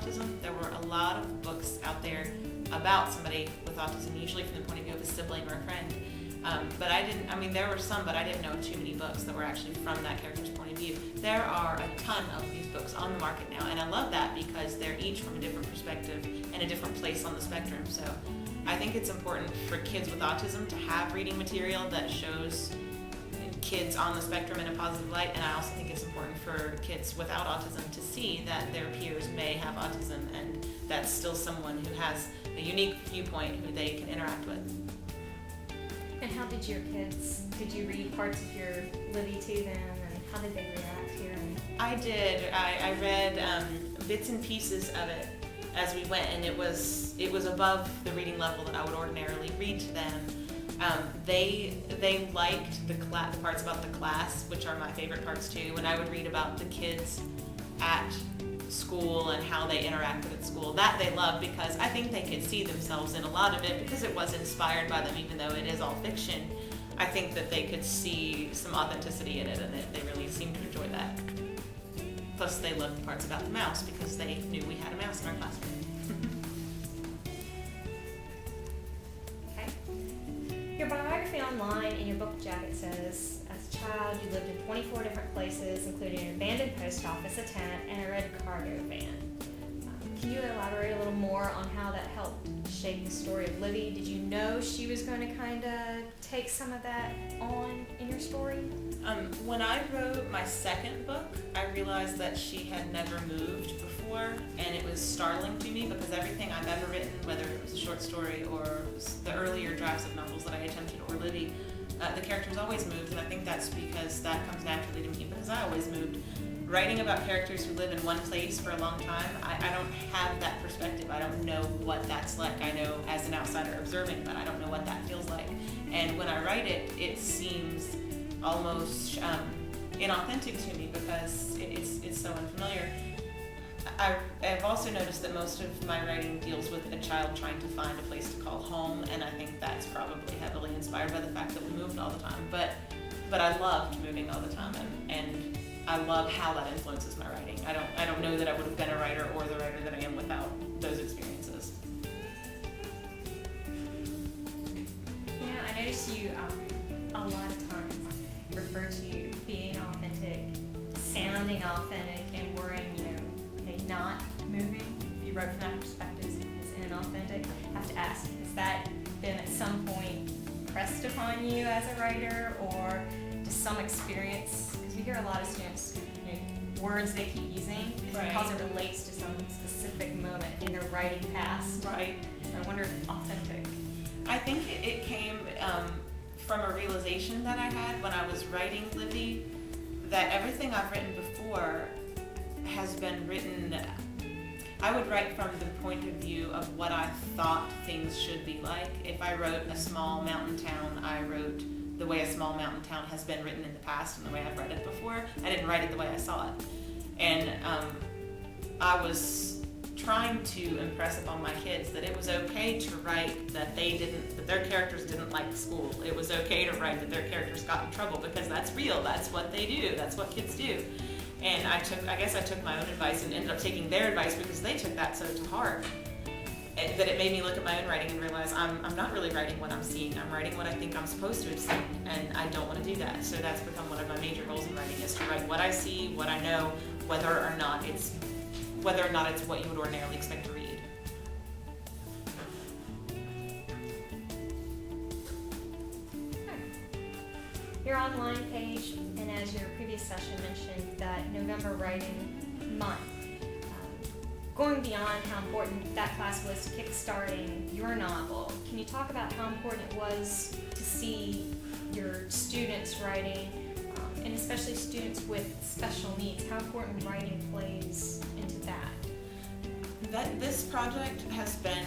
autism. There were a lot of books out there about somebody with autism, usually from the point of view of a sibling or a friend. But there were some, but I didn't know too many books that were actually from that character's point of view. There are a ton of these books on the market now, and I love that because they're each from a different perspective and a different place on the spectrum. So I think it's important for kids with autism to have reading material that shows kids on the spectrum in a positive light, and I also think it's important for kids without autism to see that their peers may have autism, and that's still someone who has a unique viewpoint who they can interact with. And how did your kids, did you read parts of your Livy to them, and how did they react here? I did. I read bits and pieces of it as we went, and it was above the reading level that I would ordinarily read to them. They liked the parts about the class, which are my favorite parts too. When I would read about the kids at school and how they interacted at school, that they loved, because I think they could see themselves in a lot of it because it was inspired by them, even though it is all fiction. I think that they could see some authenticity in it, and they really seemed to enjoy that. Plus, they loved the parts about the mouse because they knew we had a mouse in our classroom. Your biography online in your book jacket says, as a child, you lived in 24 different places, including an abandoned post office, a tent, and a red cargo van. Can you elaborate a little more on how that helped shape the story of Livy? Did you know she was going to kind of take some of that on in your story? When I wrote my second book, I realized that she had never moved before, and it was startling to me because everything I've ever written, whether it was a short story or the earlier drafts of novels that I attempted or Livy, the characters always moved, and I think that's because that comes naturally to me because I always moved. Writing about characters who live in one place for a long time, I don't have that perspective. I don't know what that's like. I know as an outsider observing, but I don't know what that feels like. And when I write it, it seems almost inauthentic to me because it's so unfamiliar. I've also noticed that most of my writing deals with a child trying to find a place to call home, and I think that's probably heavily inspired by the fact that we moved all the time. But I loved moving all the time, and I love how that influences my writing. I don't know that I would have been a writer or the writer that I am without those experiences. Yeah, I noticed you a lot of times refer to being authentic, sounding authentic, and worrying, not moving. If you wrote from that perspective as inauthentic, I have to ask, has that been at some point pressed upon you as a writer, or just some experience? Because we hear a lot of students, words they keep using because it relates to some specific moment in their writing past. Right. So I wonder if authentic. I think it came from a realization that I had when I was writing Livy, that everything I've written before has been written, I would write from the point of view of what I thought things should be like. If I wrote a small mountain town, I wrote the way a small mountain town has been written in the past and the way I've read it before. I didn't write it the way I saw it. And I was trying to impress upon my kids that it was okay to write that their characters didn't like school. It was okay to write that their characters got in trouble because that's real, that's what they do, that's what kids do. And I guess I took my own advice and ended up taking their advice because they took that so to heart that it made me look at my own writing and realize I'm not really writing what I'm seeing. I'm writing what I think I'm supposed to have seen, and I don't want to do that. So that's become one of my major goals in writing, is to write what I see, what I know, whether or not it's what you would ordinarily expect to read. Your online page, and as your previous session mentioned, that November Writing Month. Going beyond how important that class was to kickstarting your novel, can you talk about how important it was to see your students writing, and especially students with special needs, how important writing plays into that? This project has been,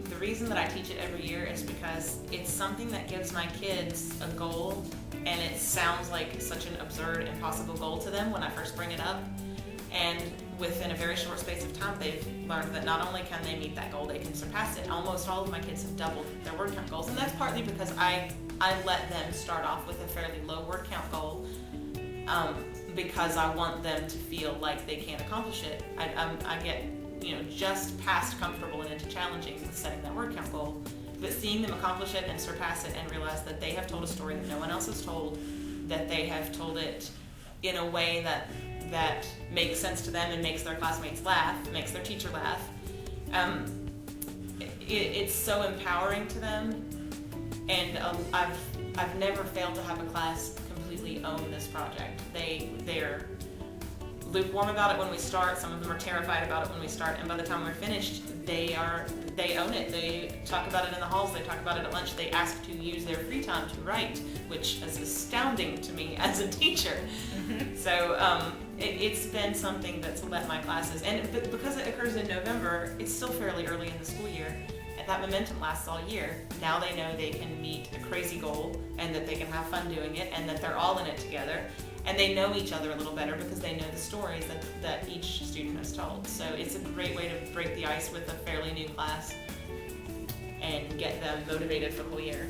the reason that I teach it every year is because it's something that gives my kids a goal, and it sounds like such an absurd, impossible goal to them when I first bring it up. And within a very short space of time, they've learned that not only can they meet that goal, they can surpass it. Almost all of my kids have doubled their word count goals, and that's partly because I let them start off with a fairly low word count goal. because I want them to feel like they can accomplish it. I get, just past comfortable and into challenging with setting that word count goal, but seeing them accomplish it and surpass it and realize that they have told a story that no one else has told, that they have told it in a way that makes sense to them and makes their classmates laugh, makes their teacher laugh. It's so empowering to them, and I've never failed to have a class completely own this project. They're lukewarm about it when we start. Some of them are terrified about it when we start, and by the time we're finished, they own it. They talk about it in the halls. They talk about it at lunch. They ask to use their free time to write, which is astounding to me as a teacher. Mm-hmm. So it's been something that's let my classes, and because it occurs in November, it's still fairly early in the school year, and that momentum lasts all year. Now they know they can meet a crazy goal, and that they can have fun doing it, and that they're all in it together. And they know each other a little better because they know the stories that each student has told. So it's a great way to break the ice with a fairly new class and get them motivated for the whole year.